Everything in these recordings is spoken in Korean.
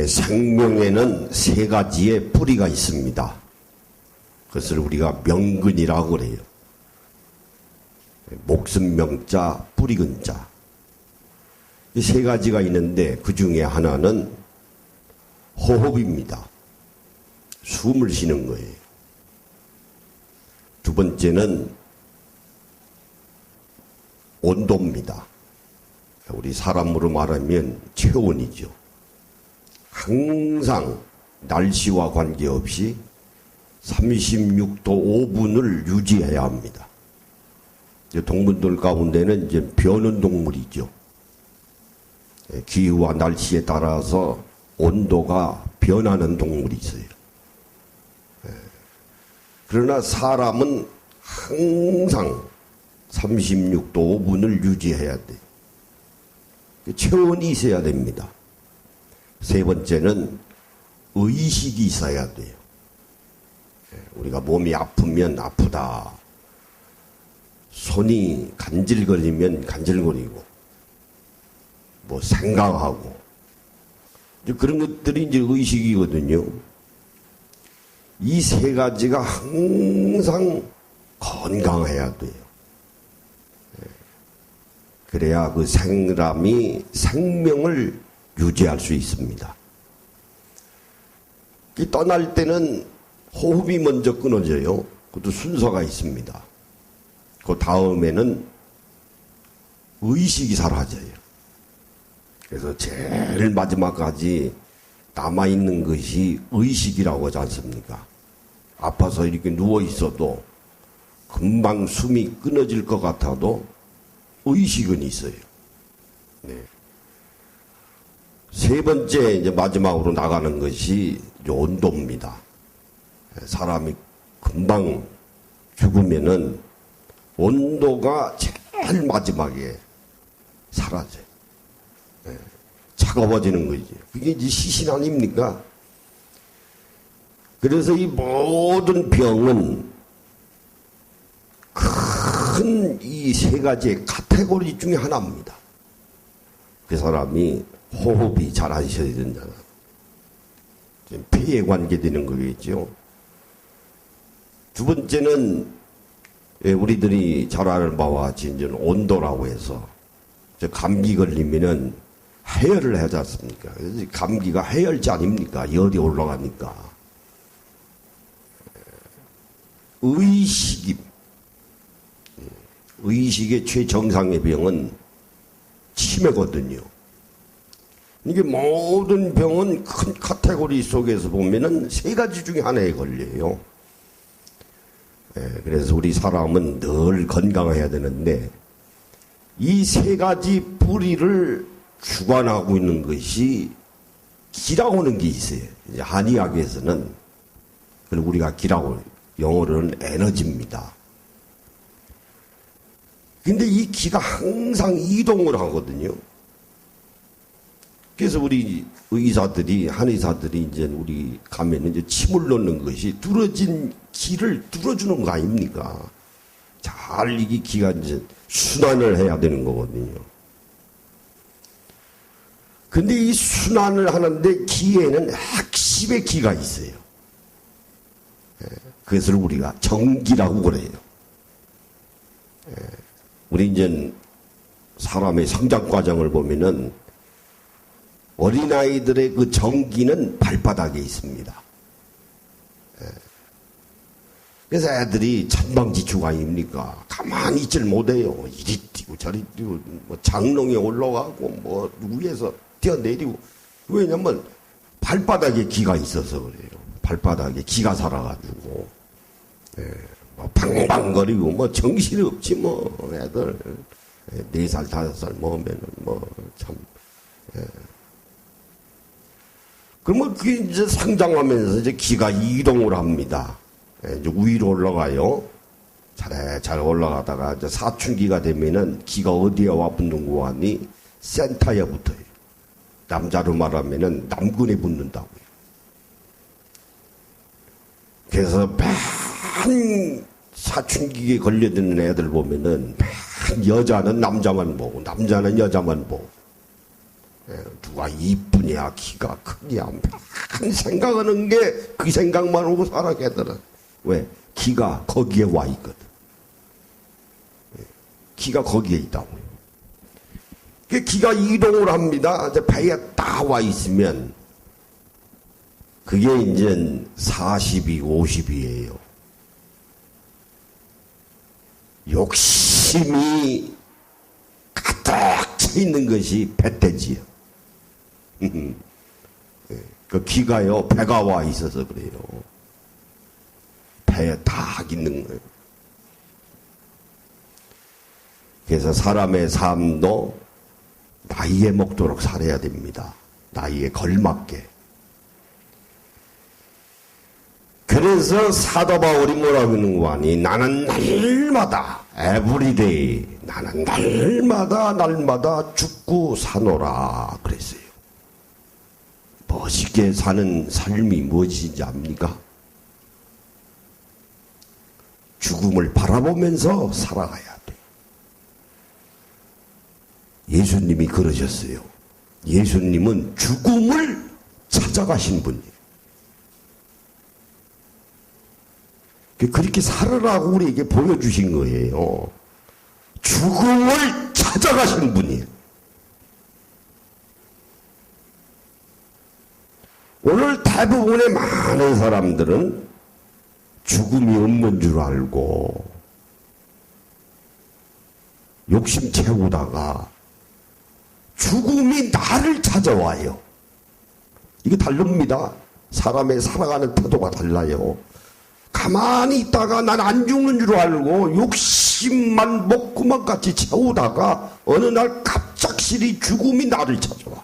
생명에는 세 가지의 뿌리가 있습니다. 그것을 우리가 명근이라고 그래요. 목숨 명자, 뿌리 근자. 이 세 가지가 있는데 그 중에 하나는 호흡입니다. 숨을 쉬는 거예요. 두 번째는 온도입니다. 우리 사람으로 말하면 체온이죠. 항상 날씨와 관계없이 36도 5분을 유지해야 합니다. 동물들 가운데는 이제 변은 동물이죠. 기후와 날씨에 따라서 온도가 변하는 동물이 있어요. 그러나 사람은 항상 36도 5분을 유지해야 돼요. 체온이 있어야 됩니다. 세 번째는 의식이 있어야 돼요. 우리가 몸이 아프면 아프다. 손이 간질거리면 간질거리고, 뭐 생각하고, 이제 그런 것들이 이제 의식이거든요. 이 세 가지가 항상 건강해야 돼요. 그래야 그 사람이 생명을 유지할 수 있습니다. 떠날 때는 호흡이 먼저 끊어져요. 그것도 순서가 있습니다. 그 다음에는 의식이 사라져요. 그래서 제일 마지막까지 남아있는 것이 의식이라고 하지 않습니까? 아파서 이렇게 누워있어도 금방 숨이 끊어질 것 같아도 의식은 있어요. 네. 세 번째, 이제 마지막으로 나가는 것이 온도입니다. 사람이 금방 죽으면은 온도가 제일 마지막에 사라져요. 네. 차가워지는 거지. 그게 이제 시신 아닙니까? 그래서 이 모든 병은 큰 이 세 가지의 카테고리 중에 하나입니다. 그 사람이 호흡이 잘 하셔야 된다. 폐에 관계되는 거겠죠. 두 번째는 우리들이 잘 아는 바와 같이 이제 온도라고 해서 감기 걸리면은 해열을 하지 않습니까? 그래서 감기가 해열제 아닙니까? 열이 올라가니까. 의식의 최정상의 병은 치매거든요. 이게 모든 병은 큰 카테고리 속에서 보면은 세 가지 중에 하나에 걸려요. 그래서 우리 사람은 늘 건강해야 되는데 이 세 가지 뿌리를 주관하고 있는 것이 기라고 하는 게 있어요. 이제 한의학에서는 그걸 우리가 기라고 영어로는 에너지입니다. 근데 이 기가 항상 이동을 하거든요. 그래서 우리 의사들이, 한의사들이 이제 우리 가면 이제 침을 넣는 것이 뚫어진 기를 뚫어주는 거 아닙니까? 잘 이 기가 이제 순환을 해야 되는 거거든요. 근데 이 순환을 하는데 기에는 핵심의 기가 있어요. 그것을 우리가 정기라고 그래요. 우리 이제 사람의 성장 과정을 보면은 어린아이들의 그 정기는 발바닥에 있습니다. 그래서 애들이 천방지축 아닙니까? 가만히 있질 못해요. 이리 뛰고 저리 뛰고, 뭐 장롱에 올라가고, 뭐 위에서 뛰어내리고. 왜냐면 발바닥에 기가 있어서 그래요. 발바닥에 기가 살아가지고. 뭐 방방거리고, 뭐 정신이 없지, 뭐, 애들. 4살, 5살 먹으면은, 뭐, 참. 그러면 그게 이제 성장하면서 이제 기가 이동을 합니다. 이제 위로 올라가요. 잘 올라가다가 이제 사춘기가 되면은 기가 어디에 와 붙는고 하니 센터에 붙어요. 남자로 말하면은 남근에 붙는다고요. 그래서 반 사춘기에 걸려드는 애들 보면은 반 여자는 남자만 보고 남자는 여자만 보고 누가 이쁘냐, 키가 크냐, 한 생각하는 게 그 생각만 하고 살아, 걔들은. 왜? 기가 거기에 와 있거든. 기가 거기에 있다고요. 기가 이동을 합니다. 이제 배에 딱 와 있으면, 그게 이제 40이, 50이에요. 욕심이 가득 차 있는 것이 배때지요. 그 기가요, 배가 와 있어서 그래요. 배에 딱 있는 거예요. 그래서 사람의 삶도 나이에 먹도록 살아야 됩니다. 나이에 걸맞게. 그래서 사도 바울이 뭐라고 하는 거 아니? 나는 날마다, 에브리데이, 나는 날마다 죽고 사노라 그랬어요. 멋있게 사는 삶이 무엇인지 압니까? 죽음을 바라보면서 살아가야 돼. 예수님이 그러셨어요. 예수님은 죽음을 찾아가신 분이에요. 그렇게 살으라고 우리에게 보여주신 거예요. 죽음을 찾아가신 분이에요. 오늘 대부분의 많은 사람들은 죽음이 없는 줄 알고 욕심 채우다가 죽음이 나를 찾아와요. 이게 다릅니다. 사람의 살아가는 태도가 달라요. 가만히 있다가 난 안 죽는 줄 알고 욕심만 먹구멍 같이 채우다가 어느 날 갑작스레 죽음이 나를 찾아와.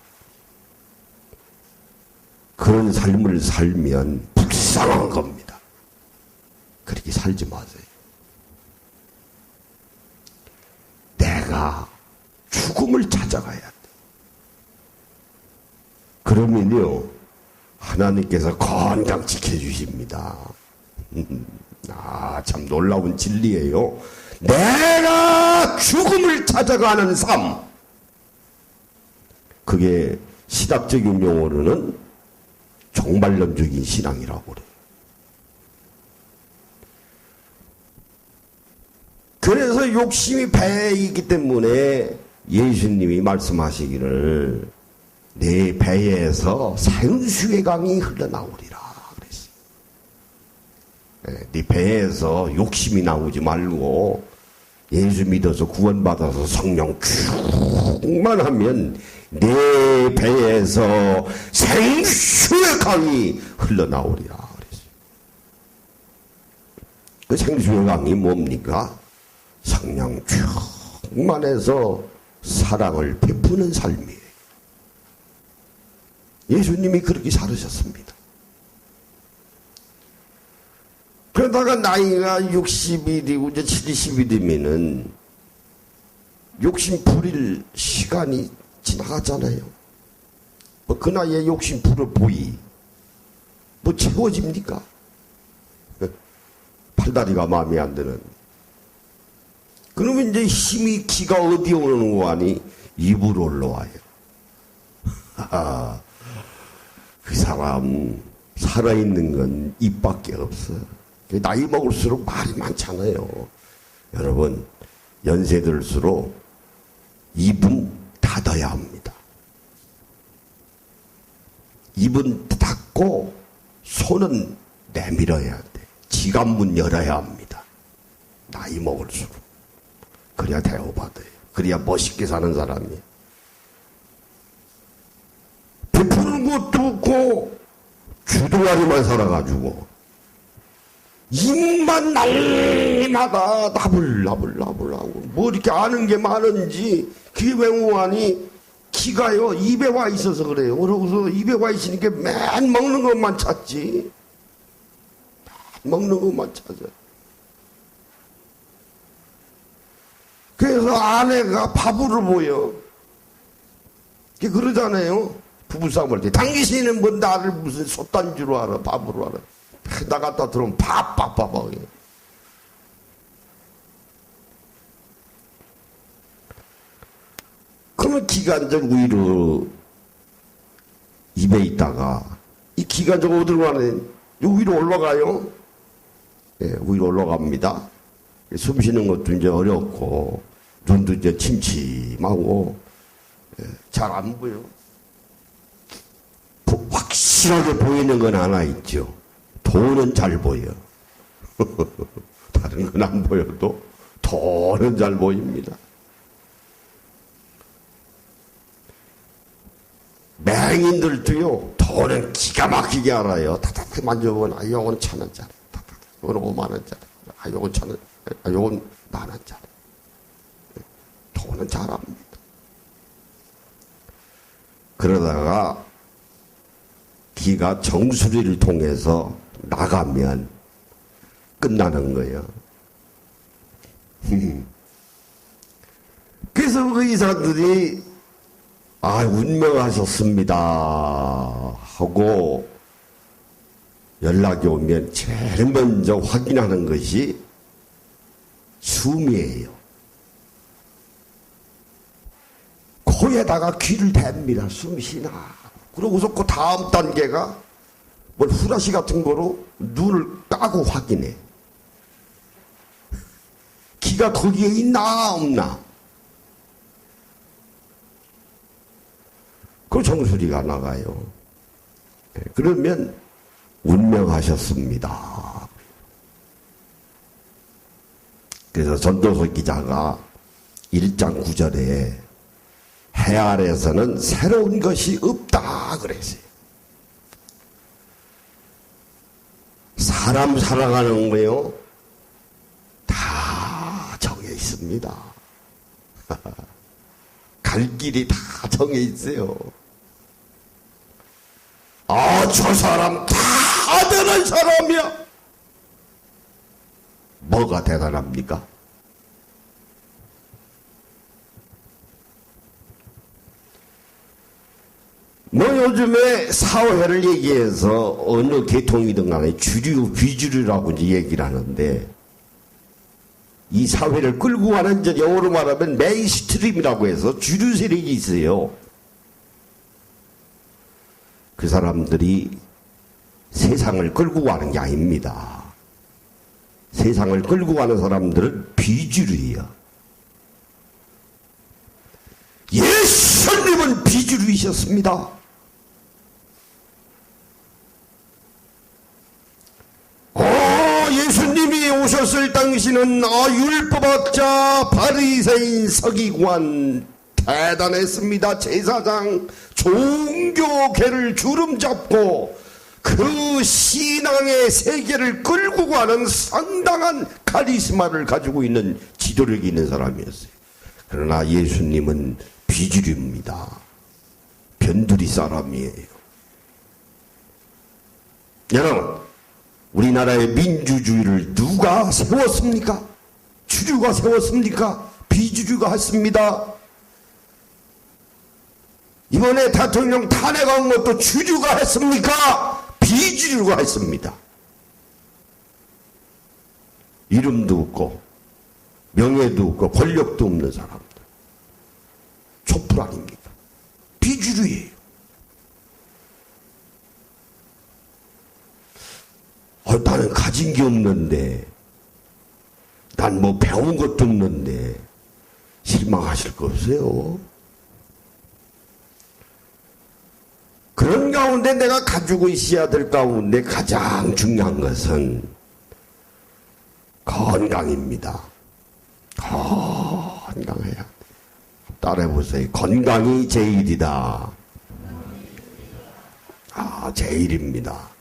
그런 삶을 살면 불쌍한 겁니다. 그렇게 살지 마세요. 내가 죽음을 찾아가야 돼. 그러면요, 하나님께서 건강 지켜주십니다. 참 놀라운 진리예요. 내가 죽음을 찾아가는 삶. 그게 신학적인 용어로는 종말론적인 신앙이라고 그래요. 그래서 욕심이 배에 있기 때문에 예수님이 말씀하시기를 내 배에서 생수의 강이 흘러나오리라 그랬어요. 네 배에서 욕심이 나오지 말고 예수 믿어서 구원받아서 성령 충만하면 내 배에서 생수의 강이 흘러나오리라 그랬어요. 그 생수의 강이 뭡니까? 성령 충만해서 사랑을 베푸는 삶이에요. 예수님이 그렇게 살으셨습니다. 그러다가 나이가 60이 되고 이제 70이 되면은 욕심 부릴 시간이 지나갔잖아요. 뭐 그 나이에 욕심 부려 보이 뭐 채워집니까? 팔다리가 마음에 안 드는. 그러면 이제 힘이 기가 어디에 오는 거 아니? 입으로 올라와요. 그 사람 살아있는 건 입밖에 없어. 나이 먹을수록 말이 많잖아요. 여러분, 연세 들수록 입은 닫아야 합니다. 입은 닫고 손은 내밀어야 돼. 지갑문 열어야 합니다. 나이 먹을수록. 그래야 대우받아요. 그래야 멋있게 사는 사람이에요. 베푸는 것도 없고 주둥아리만 살아가지고 입만 날마다 나불나불나불하고 뭐 이렇게 아는 게 많은지 그게 왜 뭐하니 기가요 입에 와 있어서 그래요. 그러고서 입에 와 있으니까 맨 먹는 것만 찾지. 먹는 것만 찾아. 그래서 아내가 바보를 보여. 그러잖아요. 부부싸움할 때. 당신은 뭐 나를 무슨 솥단지로 알아, 바보로 알아. 나갔다 들어오면 바빠하게. 그러면 기간적 위로 입에 있다가 이 기가 저거 어디로 가네? 요 위로 올라가요. 예, 위로 올라갑니다. 숨 쉬는 것도 이제 어렵고 눈도 이제 침침하고 잘 안 보여. 확실하게 보이는 건 하나 있죠. 도는 잘 보여. 다른 건 안 보여도 도는 잘 보입니다. 맹인들도요, 도는 기가 막히게 알아요. 타타타 만져보면, 아, 요건 1,000원짜리. 타타타, 요건 5만원짜리. 아, 요건 1,000원. 아, 요건 10,000원짜리. 도는 잘 압니다. 그러다가 기가 정수리를 통해서 나가면 끝나는 거예요. 그래서 의사들이 아, 운명하셨습니다 하고 연락이 오면 제일 먼저 확인하는 것이 숨이에요. 코에다가 귀를 댑니다. 숨 쉬나. 그러고서 그 다음 단계가 뭘 후라시 같은 거로 눈을 까고 확인해. 기가 거기에 있나 없나. 그 정수리가 나가요. 그러면 운명하셨습니다. 그래서 전도서 기자가 1장 9절에 해 아래에서는 새로운 것이 없다 그랬어요. 사람 살아가는 거요 다 정해 있습니다. 갈 길이 다 정해 있어요. 아, 저 사람 다 대단한 사람이야. 뭐가 대단합니까? 뭐 요즘에 사회를 얘기해서 어느 계통이든 간에 주류, 비주류라고 이제 얘기를 하는데 이 사회를 끌고 가는 이제 영어로 말하면 메인스트림이라고 해서 주류 세력이 있어요. 그 사람들이 세상을 끌고 가는 게 아닙니다. 세상을 끌고 가는 사람들은 비주류예요. 예수님은 비주류이셨습니다. 예수님이 오셨을 당시는 율법학자, 바리새인, 서기관 대단했습니다. 제사장, 종교계를 주름잡고 그 신앙의 세계를 끌고 가는 상당한 카리스마를 가지고 있는 지도력이 있는 사람이었어요. 그러나 예수님은 비주류입니다. 변두리 사람이에요. 여러분, 우리나라의 민주주의를 누가 세웠습니까? 주류가 세웠습니까? 비주류가 했습니다. 이번에 대통령 탄핵한 것도 주류가 했습니까? 비주류가 했습니다. 이름도 없고 명예도 없고 권력도 없는 사람들. 촛불 아닙니까? 비주류예요. 나는 가진 게 없는데, 난 뭐 배운 것도 없는데 실망하실 거 없어요. 그런 가운데 내가 가지고 있어야 될 가운데 가장 중요한 것은 건강입니다. 건강해야. 따라해보세요. 건강이 제일이다. 제일입니다.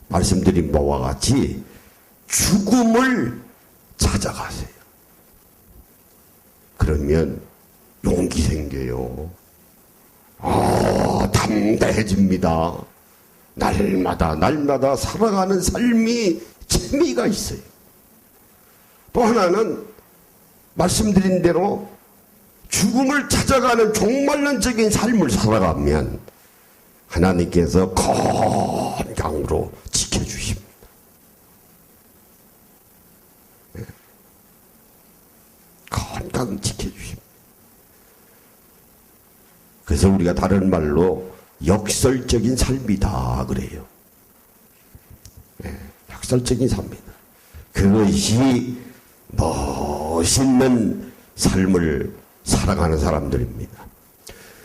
말씀드린 바와 같이 죽음을 찾아가세요. 그러면 용기 생겨요. 담대해집니다. 날마다 살아가는 삶이 재미가 있어요. 또 하나는 말씀드린 대로 죽음을 찾아가는 종말론적인 삶을 살아가면 하나님께서 건강으로 지켜주십니다. 건강 지켜주십니다. 그래서 우리가 다른 말로 역설적인 삶이다 그래요. 네, 역설적인 삶이다. 그것이 멋있는 삶을 살아가는 사람들입니다.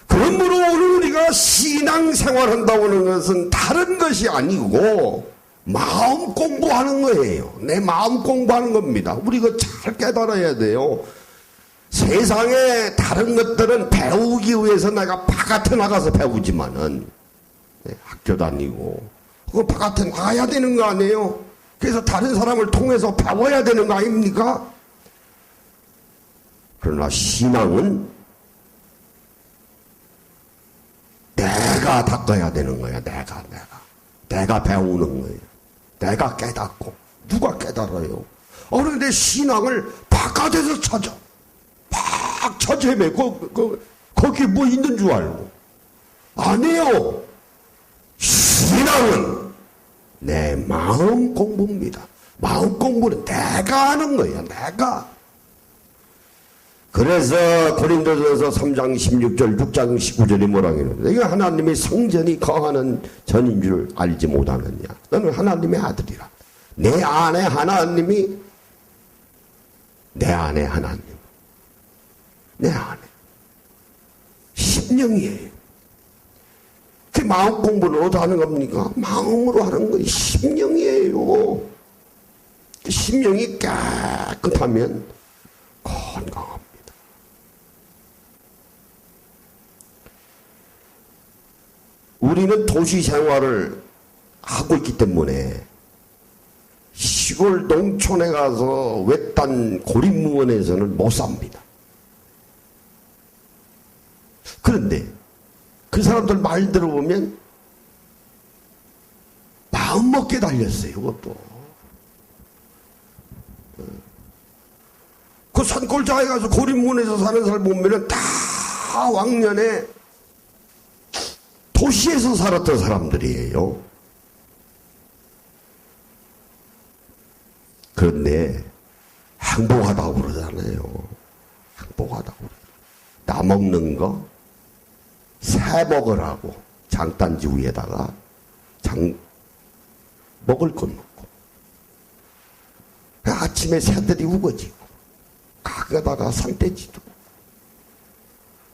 그러므로 오늘 우리가 신앙생활한다고 하는 것은 다른 것이 아니고 마음 공부하는 거예요. 내 마음 공부하는 겁니다. 우리 이거 잘 깨달아야 돼요. 세상에 다른 것들은 배우기 위해서 내가 바깥에 나가서 배우지만은 학교 다니고 그 바깥에 나가야 되는 거 아니에요? 그래서 다른 사람을 통해서 배워야 되는 거 아닙니까? 그러나 신앙은 내가 닦아야 되는 거야. 내가 배우는 거예요. 내가 깨닫고. 누가 깨달아요? 그런데 신앙을 바깥에서 찾아. 막 찾아 헤매. 거기 뭐 있는 줄 알고. 아니에요. 신앙은 내 마음 공부입니다. 마음 공부는 내가 하는 거예요. 내가. 그래서 고린도전서 3장 16절 6장 19절이 뭐라고 하는데 이거 하나님의 성전이 거하는 전인 줄 알지 못하느냐. 너는 하나님의 아들이라. 내 안에 하나님이 내 안에 하나님. 내 안에. 심령이에요. 그 마음 공부는 어디서 하는 겁니까? 마음으로 하는 거예요. 심령이에요. 심령이 깨끗하면 건강합니다. 우리는 도시 생활을 하고 있기 때문에 시골 농촌에 가서 외딴 고립무원에서는 못 삽니다. 그런데 그 사람들 말 들어보면 마음먹게 달렸어요. 그것도. 그 산골짜기에 가서 고립무원에서 사는 사람 보면은 다 왕년에 도시에서 살았던 사람들이에요. 그런데 행복하다고 그러잖아요. 행복하다고. 나 먹는 거 새 먹으라고 장단지 위에다가 먹을 것 놓고 아침에 새들이 우거지고 가게다가 산돼지도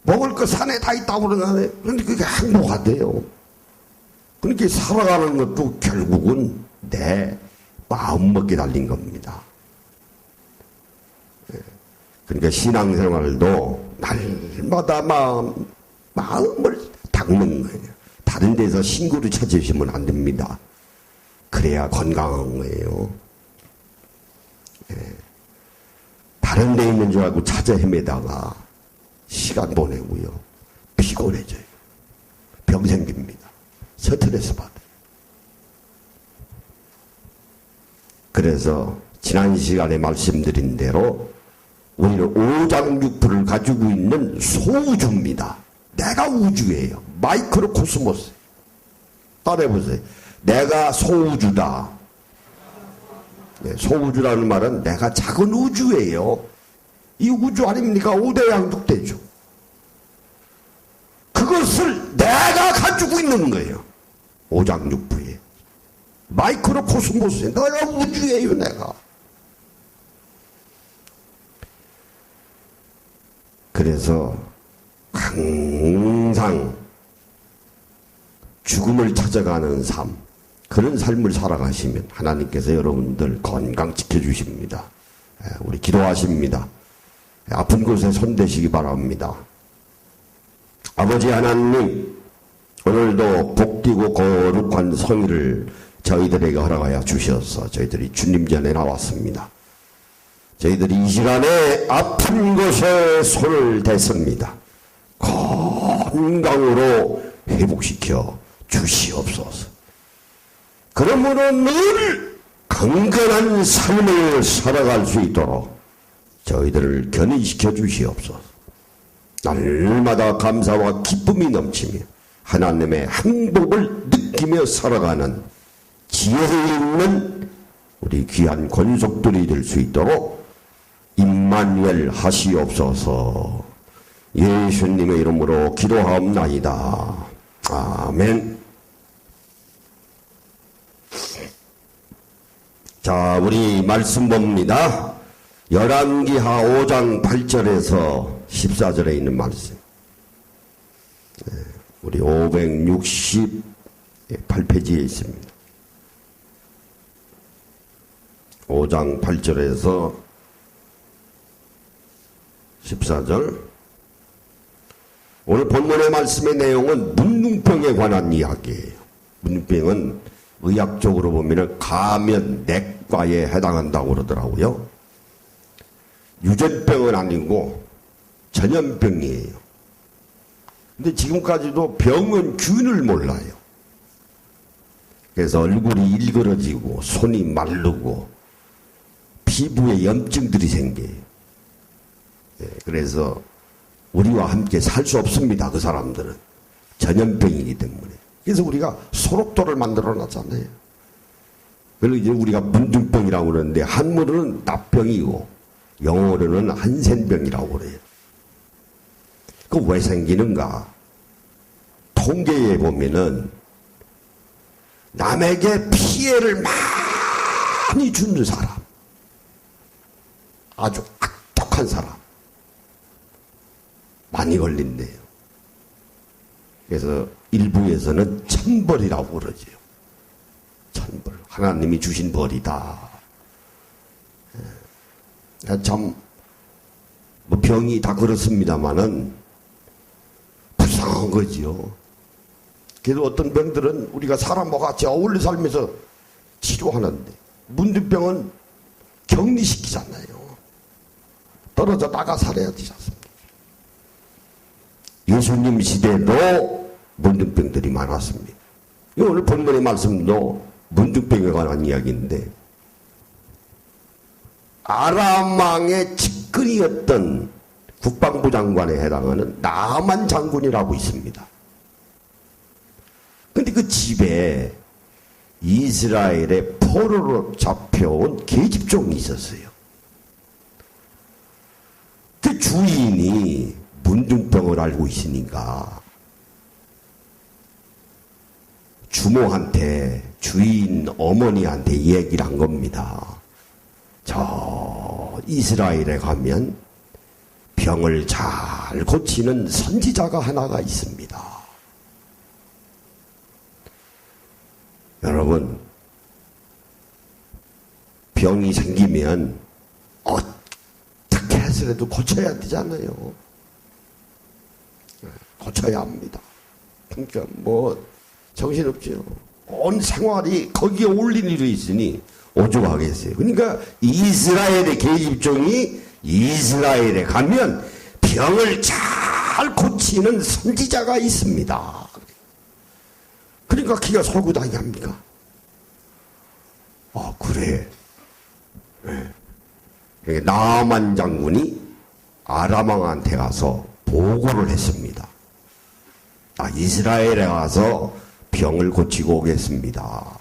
먹을 거 산에 다 있다고 그러잖아요. 그런데 그게 행복하대요. 그러니까 살아가는 것도 결국은 내 마음먹기 달린 겁니다. 그러니까 신앙생활도 날마다 마음을 닦는 거예요. 다른 데서 신구를 찾으시면 안 됩니다. 그래야 건강한 거예요. 다른 데 있는 줄 알고 찾아 헤매다가 시간 보내고요. 피곤해져요. 병 생깁니다. 스트레스 받아요. 그래서 지난 시간에 말씀드린 대로 우리는 오장육부를 가지고 있는 소우주입니다. 내가 우주예요. 마이크로 코스모스. 따라해보세요. 내가 소우주다. 네, 소우주라는 말은 내가 작은 우주예요. 이 우주 아닙니까? 5대 양육대주. 그것을 내가 가지고 있는 거예요. 오장육부에. 마이크로 코스모스에. 내가 우주예요, 내가. 그래서 항상 죽음을 찾아가는 삶, 그런 삶을 살아가시면 하나님께서 여러분들 건강 지켜주십니다. 우리 기도하십니다. 아픈 곳에 손대시기 바랍니다. 아버지 하나님, 오늘도 복되고 거룩한 성의를 저희들에게 허락하여 주셔서 저희들이 주님 전에 나왔습니다. 저희들이 이 시간에 아픈 곳에 손을 댔습니다. 건강으로 회복시켜 주시옵소서. 그러므로 늘 건강한 삶을 살아갈 수 있도록 저희들을 견인시켜 주시옵소서. 날마다 감사와 기쁨이 넘치며 하나님의 행복을 느끼며 살아가는 지혜 있는 우리 귀한 권속들이 될 수 있도록 임마누엘 하시옵소서. 예수님의 이름으로 기도하옵나이다. 아멘. 자, 우리 말씀 봅니다. 열왕기하 5장 8절에서 14절에 있는 말씀. 우리 568페이지에 있습니다. 5장 8절에서 14절. 오늘 본문의 말씀의 내용은 문둥병에 관한 이야기예요. 문둥병은 의학적으로 보면 가면 내과에 해당한다고 그러더라고요. 유전병은 아니고 전염병이에요. 근데 지금까지도 병은 균을 몰라요. 그래서 얼굴이 일그러지고 손이 마르고 피부에 염증들이 생겨요. 그래서 우리와 함께 살 수 없습니다. 그 사람들은 전염병이기 때문에. 그래서 우리가 소록도를 만들어 놨잖아요. 그래서 이제 우리가 문둥병이라고 그러는데 한문으로는 납병이고 영어로는 한센병이라고 그래요. 그 왜 생기는가? 통계에 보면은 남에게 피해를 많이 주는 사람, 아주 악독한 사람 많이 걸린대요. 그래서 일부에서는 천벌이라고 그러죠. 천벌. 하나님이 주신 벌이다. 참, 뭐 병이 다 그렇습니다만은 불쌍한 거지요. 그래도 어떤 병들은 우리가 사람과 같이 어울려 살면서 치료하는데, 문둥병은 격리시키잖아요. 떨어져 나가 살아야 되지 않습니까? 예수님 시대도 문둥병들이 많았습니다. 오늘 본문의 말씀도 문둥병에 관한 이야기인데, 아람 왕의 측근이었던 국방부 장관에 해당하는 나만 장군이라고 있습니다. 근데 그 집에 이스라엘의 포로로 잡혀온 계집종이 있었어요. 그 주인이 문둥병을 알고 있으니까 주모한테, 주인 어머니한테 얘기를 한 겁니다. 저 이스라엘에 가면 병을 잘 고치는 선지자가 하나가 있습니다. 여러분, 병이 생기면 어떻게 해서라도 고쳐야 되잖아요. 고쳐야 합니다. 그러니까 뭐 정신없죠. 온 생활이 거기에 올린 일이 있으니 오죽하겠어요. 그러니까 이스라엘의 계집종이 이스라엘에 가면 병을 잘 고치는 선지자가 있습니다. 그러니까 기가 설고 다니합니까? 그래. 네. 나만 장군이 아람 왕한테 가서 보고를 했습니다. 이스라엘에 가서 병을 고치고 오겠습니다.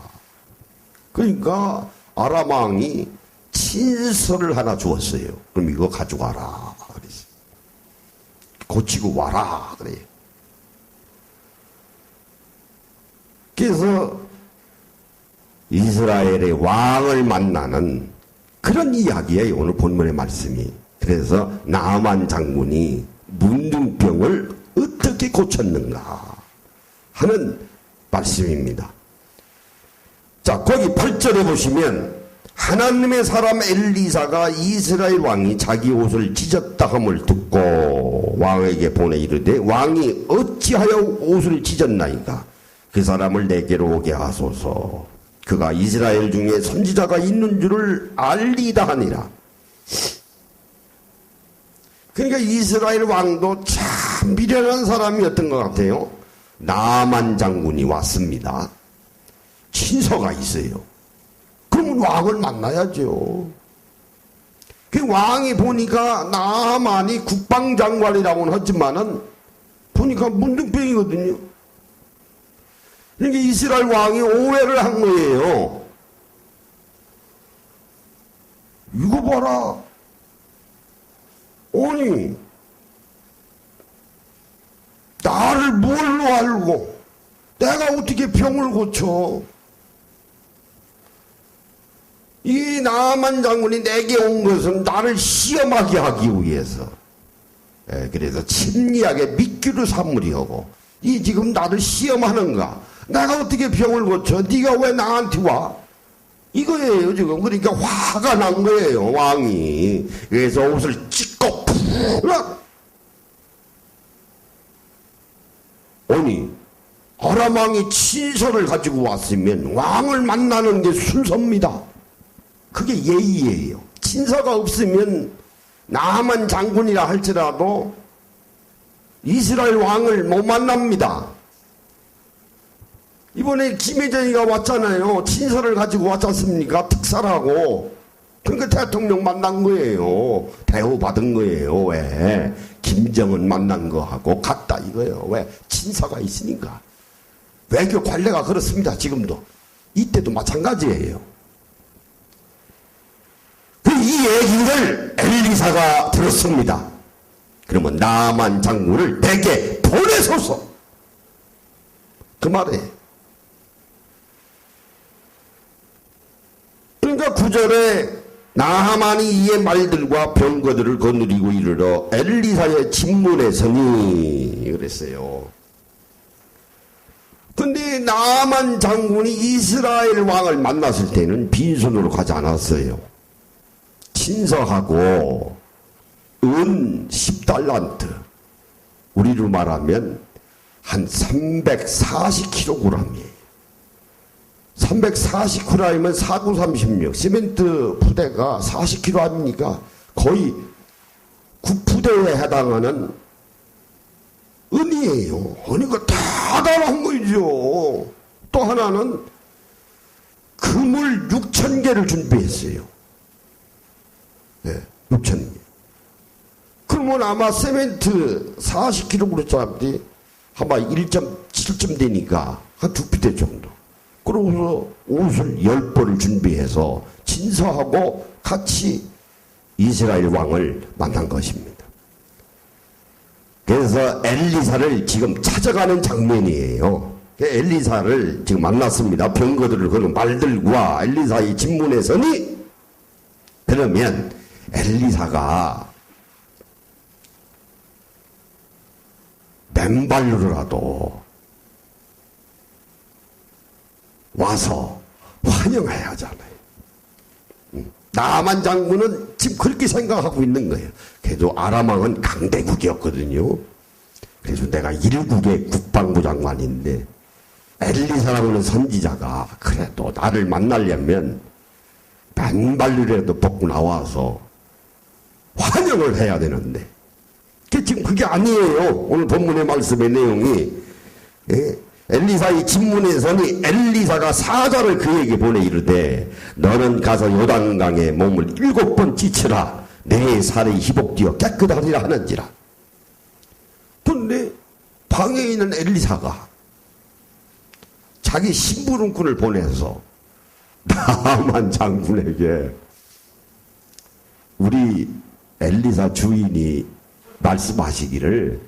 그러니까 아람 왕이 친서를 하나 주었어요. 그럼 이거 가져가라. 그랬어요. 고치고 와라. 그래요. 그래서 이스라엘의 왕을 만나는 그런 이야기예요. 오늘 본문의 말씀이. 그래서 나만 장군이 문둥병을 어떻게 고쳤는가 하는 말씀입니다. 자, 거기 8절에 보시면 하나님의 사람 엘리사가 이스라엘 왕이 자기 옷을 찢었다 함을 듣고 왕에게 보내 이르되 왕이 어찌하여 옷을 찢었나이까? 그 사람을 내게로 오게 하소서. 그가 이스라엘 중에 선지자가 있는 줄을 알리다 하니라. 그러니까 이스라엘 왕도 참 미련한 사람이었던 것 같아요. 나만 장군이 왔습니다. 친서가 있어요. 그러면 왕을 만나야죠. 그 왕이 보니까 나만이 국방장관이라고는 하지만은 보니까 문둥병이거든요. 그러니까 이스라엘 왕이 오해를 한 거예요. 이거 봐라. 아니, 나를 뭘로 알고 내가 어떻게 병을 고쳐? 이 나만 장군이 내게 온 것은 나를 시험하게 하기 위해서. 그래서 심리학의 미끼로 삼으려고. 이 지금 나를 시험하는가? 내가 어떻게 병을 고쳐? 네가 왜 나한테 와? 이거예요 지금. 그러니까 화가 난 거예요 왕이. 그래서 옷을 찢고 풀어. 아니 아람 왕이 친서를 가지고 왔으면 왕을 만나는 게 순서입니다. 그게 예의예요. 친서가 없으면 나만 장군이라 할지라도 이스라엘 왕을 못 만납니다. 이번에 김혜정이가 왔잖아요. 친서를 가지고 왔지 않습니까? 특사라고. 그러니까 대통령 만난 거예요. 대우받은 거예요. 왜? 김정은 만난 거하고 같다 이거예요. 왜? 친서가 있으니까. 외교 관례가 그렇습니다. 지금도. 이때도 마찬가지예요. 이 얘기를 엘리사가 들었습니다. 그러면 나만 장군을 내게 보내소서. 그 말에. 그러니까 9절에 나하만이 이의 말들과 병거들을 거느리고 이르러 엘리사의 집문에 서니 그랬어요. 근데 나하만 장군이 이스라엘 왕을 만났을 때는 빈손으로 가지 않았어요. 친서하고 은 10달란트, 우리로 말하면 한 340kg이에요. 340kg이면 4936, 시멘트 부대가 40kg 아닙니까? 거의 9부대에 해당하는 은이에요. 그러니까 대단한 거죠. 또 하나는 금을 6,000개를 준비했어요. 네, 6,000개. 그러면 아마 세멘트 40kg 그랬잖아요. 아마 1.7점 되니까 한 2피대 정도. 그러고서 옷을 10벌을 준비해서 친서하고 같이 이스라엘 왕을 만난 것입니다. 그래서 엘리사를 지금 찾아가는 장면이에요. 엘리사를 지금 만났습니다. 병거들을 거는 말들과 엘리사의 집문에 서니 그러면 엘리사가 맨발로라도 와서 환영해야 하잖아요. 나만 장군은 지금 그렇게 생각하고 있는 거예요. 그래도 아람 왕은 강대국이었거든요. 그래서 내가 일국의 국방부 장관인데 엘리사라고는 선지자가 그래도 나를 만나려면 맨발로라도 벗고 나와서 환영을 해야 되는데 지금 그게 아니에요. 오늘 본문의 말씀의 내용이. 엘리사의 집문에서니 엘리사가 사자를 그에게 보내 이르되 너는 가서 요단강에 몸을 7번 찢으라. 내 살이 희복되어 깨끗하리라 하는지라. 그런데 방에 있는 엘리사가 자기 심부름꾼을 보내서 나만 장군에게 우리 엘리사 주인이 말씀하시기를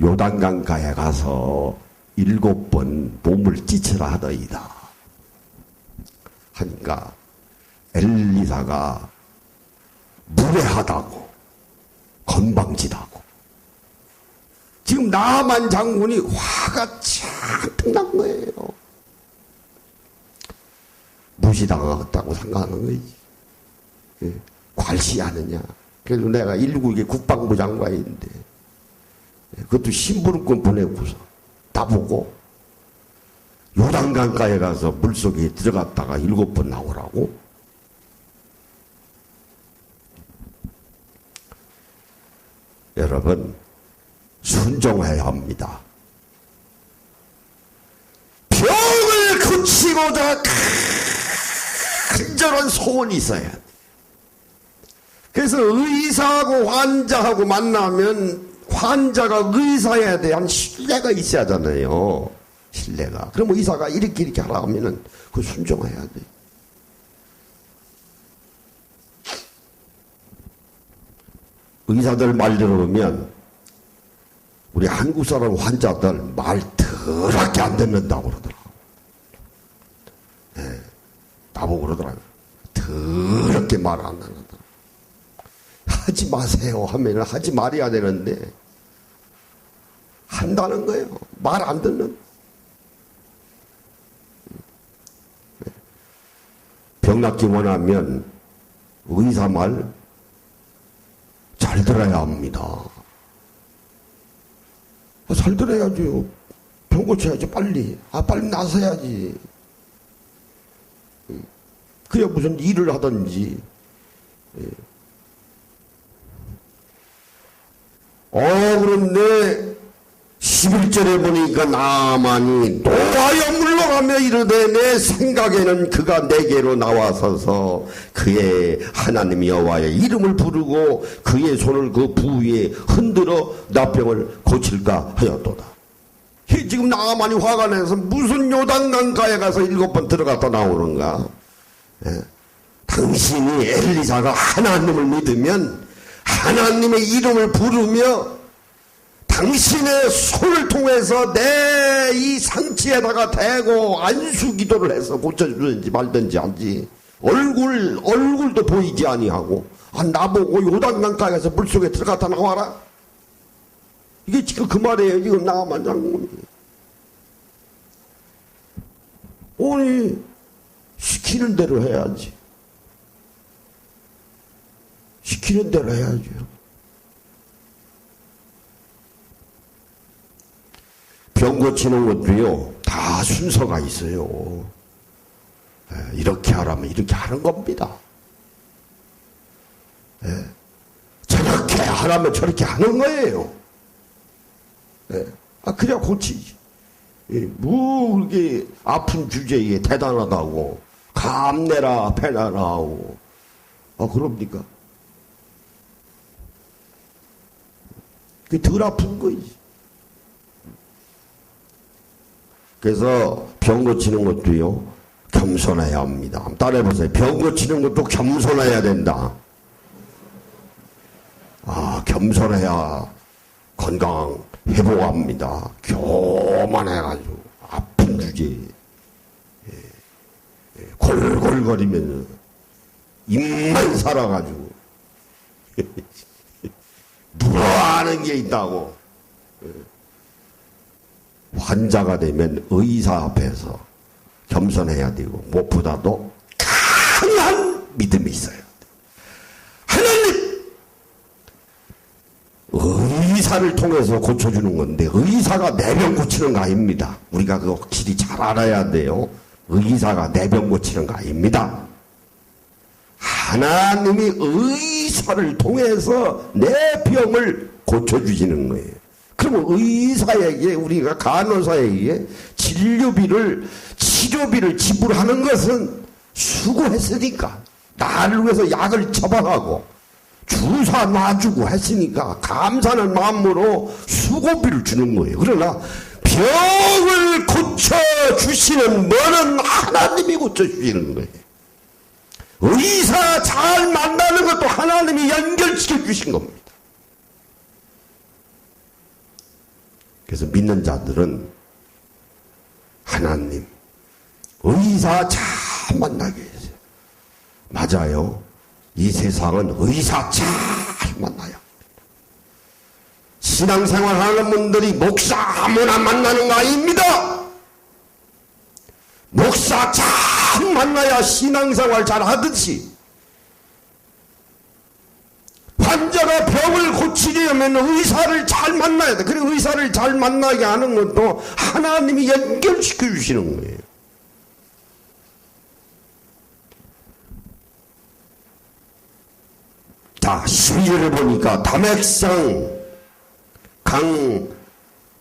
요단강가에 가서 7번 몸을 찢으라 하더이다. 하니까 엘리사가 무례하다고 건방지다고 지금 나만 장군이 화가 잔뜩 난 거예요. 무시당하겠다고 생각하는 거지. 괄시하느냐. 그래도 내가 일국의 국방부 장관인데 그것도 심부름꾼 보내고서 나보고 요단강가에 가서 물속에 들어갔다가 7번 나오라고? 여러분 순종해야 합니다. 병을 고치고자 간절한 소원이 있어야 돼. 그래서 의사하고 환자하고 만나면 환자가 의사에 대한 신뢰가 있어야 하잖아요. 신뢰가. 그럼 의사가 이렇게 하라 하면은 그 순종해야 돼. 의사들 말 들어보면 우리 한국 사람 환자들 말 더럽게 안 듣는다고 그러더라고. 예, 나보고 그러더라고요. 더럽게 말 안 한다. 하지 마세요 하면 하지 말아야 되는데 한다는 거예요. 말 안 듣는. 병 낫기 원하면 의사 말 잘 들어야 합니다. 잘 들어야죠. 병 고쳐야지 빨리. 빨리 나서야지. 그야 무슨 일을 하든지. 그런데 11절에 보니까 나만이 노하여 물러가며 이르되 내 생각에는 그가 내게로 나와서서 그의 하나님 여호와의 이름을 부르고 그의 손을 그 부위에 흔들어 나 병을 고칠까 하였도다. 지금 나만이 화가 나서 무슨 요단강가에 가서 7번 들어갔다 나오는가. 당신이 엘리사가 하나님을 믿으면 하나님의 이름을 부르며 당신의 손을 통해서 내 이 상처에다가 대고 안수 기도를 해서 고쳐주든지 말든지 하지. 얼굴도 보이지 아니하고 나보고 요단강가에서 물속에 들어갔다 나와라. 이게 지금 그 말이에요. 지금 나만 장군이. 아니 시키는 대로 해야지. 시키는 대로 해야죠. 병 고치는 것도요, 다 순서가 있어요. 이렇게 하라면 이렇게 하는 겁니다. 저렇게 하라면 저렇게 하는 거예요. 그래야 고치지. 뭐, 이게 아픈 주제에 대단하다고, 감내라, 패나라 하고, 그럽니까? 그게 덜 아픈 거지. 그래서 병 고치는 것도요, 겸손해야 합니다. 따라해보세요. 병 고치는 것도 겸손해야 된다. 겸손해야 건강 회복합니다. 교만해가지고 아픈 주제에 골골거리면서 입만 살아가지고 물어하는 게 있다고. 환자가 되면 의사 앞에서 겸손해야 되고 무엇보다도 강한 믿음이 있어야 돼. 하나님! 의사를 통해서 고쳐주는 건데 의사가 내 병 고치는 거 아닙니다. 우리가 그거 확실히 잘 알아야 돼요. 의사가 내 병 고치는 거 아닙니다. 하나님이 의사를 통해서 내 병을 고쳐주시는 거예요. 그러면 의사에게, 우리가 간호사에게 치료비를 지불하는 것은 수고했으니까, 나를 위해서 약을 처방하고 주사 놔주고 했으니까 감사하는 마음으로 수고비를 주는 거예요. 그러나 병을 고쳐주시는 분은 하나님이 고쳐주시는 거예요. 의사 잘 만나는 것도 하나님이 연결시켜 주신 겁니다. 그래서 믿는 자들은 하나님, 의사 잘 만나게 해주세요. 맞아요. 이 세상은 의사 잘 만나야 합니다. 신앙생활 하는 분들이 목사 아무나 만나는 거 아닙니다. 목사 잘 만나야 신앙생활 잘 하듯이 환자가 병을 고치려면 의사를 잘 만나야 돼. 그리고 의사를 잘 만나게 하는 것도 하나님이 연결시켜 주시는 거예요. 자, 12절을 보니까 다맥상 강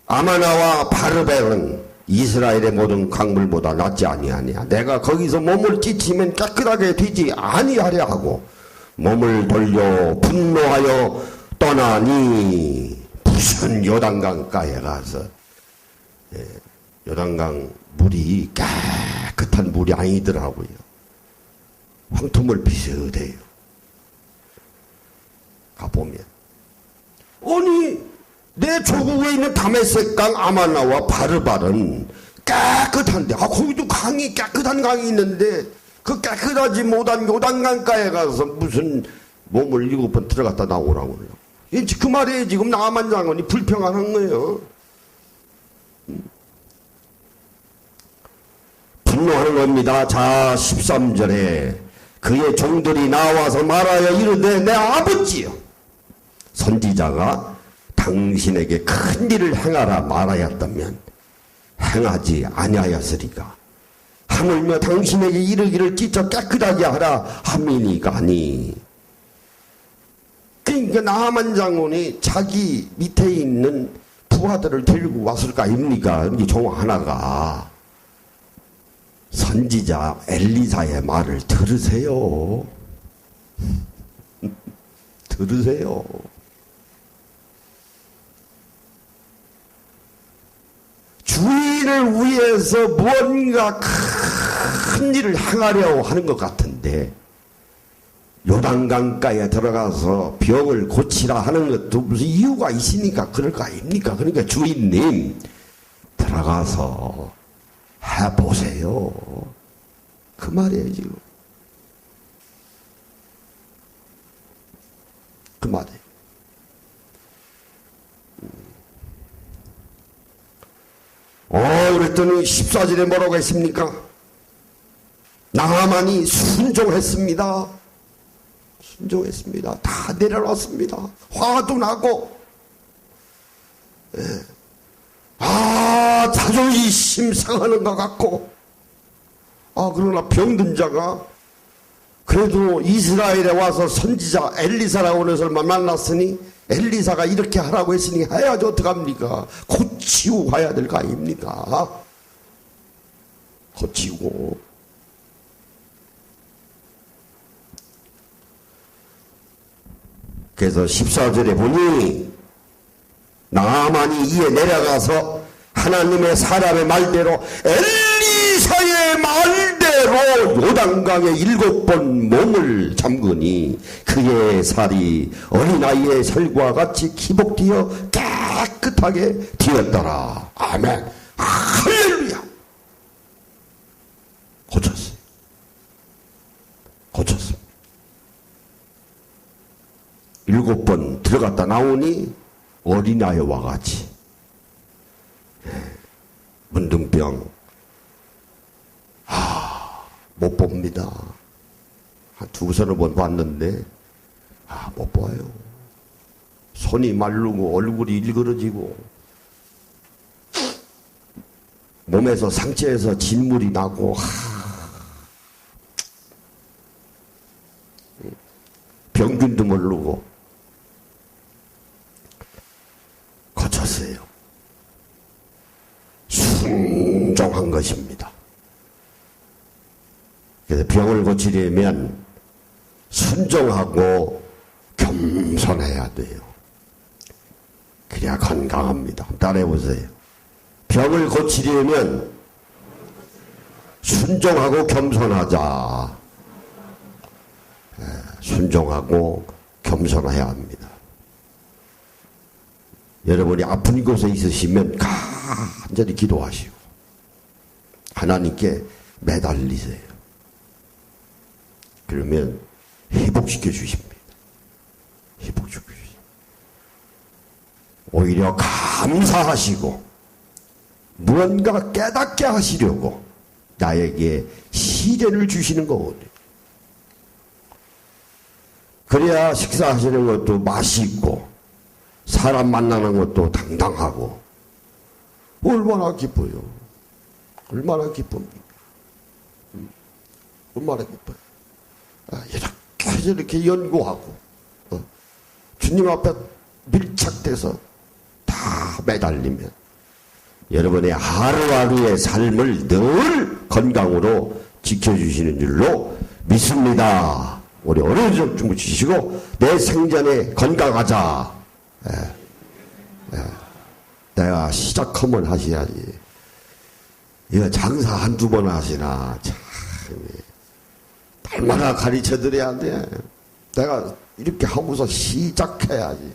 아마나와 바르벨은 이스라엘의 모든 강물보다 낫지 아니하냐. 내가 거기서 몸을 찢으면 깨끗하게 되지 아니하려 하고 몸을 돌려 분노하여 떠나니 무슨 요단강가에 가서 요단강 물이 깨끗한 물이 아니더라고요. 황토물 비슷해요. 가보면 아니 내 조국에 있는 다메섹강, 아마나와 바르발은 깨끗한데, 거기도 강이, 깨끗한 강이 있는데, 그 깨끗하지 못한 요단강가에 가서 무슨 몸을 7번 들어갔다 나오라고 그래요. 그 말에 지금 나만 장군이 불평하는 거예요. 분노하는 겁니다. 자, 13절에 그의 종들이 나와서 말하여 이르되 내 아버지여, 선지자가 당신에게 큰 일을 행하라 말하였다면 행하지 아니하였으리까. 하물며 당신에게 이르기를 찢어 깨끗하게 하라 함이니까니. 그러니까 나하만 장군이 자기 밑에 있는 부하들을 데리고 왔을 거 아닙니까? 이 종 하나가. 선지자 엘리사의 말을 들으세요. 들으세요. 주인을 위해서 무언가 큰 일을 행하려고 하는 것 같은데, 요단강가에 들어가서 병을 고치라 하는 것도 무슨 이유가 있으니까 그럴 거 아닙니까? 그러니까 주인님 들어가서 해보세요. 그 말이에요 지금. 그 말이에요. 그랬더니 14절에 뭐라고 했습니까? 나하만이 순종했습니다. 순종했습니다. 다 내려놨습니다. 화도 나고, 자존심 상하는 것 같고, 그러나 병든 자가 그래도 이스라엘에 와서 선지자 엘리사라고 하는 사람을 만났으니 엘리사가 이렇게 하라고 했으니 해야지 어떡합니까? 고치고 가야 될 거 아닙니까? 고치고. 그래서 14절에 보니 나아만이 이에 내려가서 하나님의 사람의 말대로 엘리사의 말대로 요단강에 7번 몸을 잠그니 그의 살이 어린아이의 살과 같이 기복되어 깨끗하게 되었더라. 아멘. 할렐루야. 고쳤어요. 고쳤습니다. 7번 들어갔다 나오니 어린아이와 같이. 문둥병 못 봅니다. 한 2-3번 봤는데 못 봐요. 손이 마르고 얼굴이 일그러지고 몸에서 상처에서 진물이 나고 병균도 모르고 고쳤어요. 순종한 것입니다. 그래서 병을 고치려면 순종하고 겸손해야 돼요. 그래야 건강합니다. 따라해보세요. 병을 고치려면 순종하고 겸손하자. 순종하고 겸손해야 합니다. 여러분이 아픈 곳에 있으시면 간절히 기도하시고 하나님께 매달리세요. 그러면 회복시켜 주십니다. 회복시켜 주십니다. 오히려 감사하시고 무언가 깨닫게 하시려고 나에게 시련을 주시는 거거든요. 그래야 식사하시는 것도 맛있고 사람 만나는 것도 당당하고 얼마나 기뻐요. 얼마나 기쁩니까? 얼마나 기뻐요. 이렇게 저렇게 연구하고 주님 앞에 밀착돼서 다 매달리면 여러분의 하루하루의 삶을 늘 건강으로 지켜주시는 줄로 믿습니다. 우리 어려운 좀 주시고 내 생전에 건강하자. 내가 시작하면 하셔야지. 이거 장사 1-2번 하시나 참 얼마나 가르쳐 드려야 돼. 내가 이렇게 하고서 시작해야지.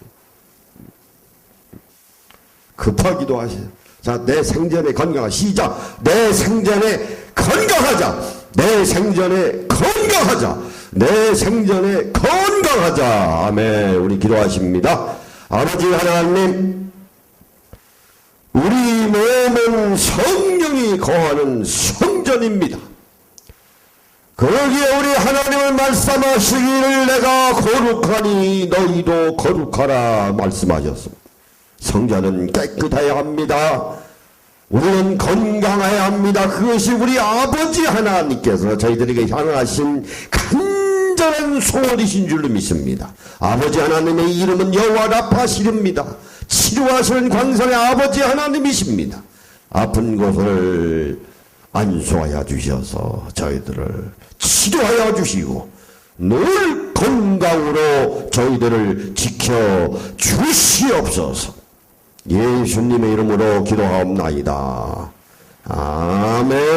급하기도 하세요. 자, 내 생전에 건강하 시작. 내 생전에 건강하자. 내 생전에 건강하자. 내 생전에 건강하자. 아멘. 우리 기도하십니다. 아버지 하나님, 우리 몸은 성령이 거하는 성전입니다. 거기에 우리 하나님을 말씀하시기를 내가 거룩하니 너희도 거룩하라 말씀하셨습니다. 성전은 깨끗해야 합니다. 우리는 건강해야 합니다. 그것이 우리 아버지 하나님께서 저희들에게 향하신 간절한 소원이신 줄로 믿습니다. 아버지 하나님의 이름은 여호와 라파시르입니다. 치료하시는 광선의 아버지 하나님이십니다. 아픈 곳을 안수하여 주셔서 저희들을 치료하여 주시고 늘 건강으로 저희들을 지켜 주시옵소서. 예수님의 이름으로 기도하옵나이다. 아멘.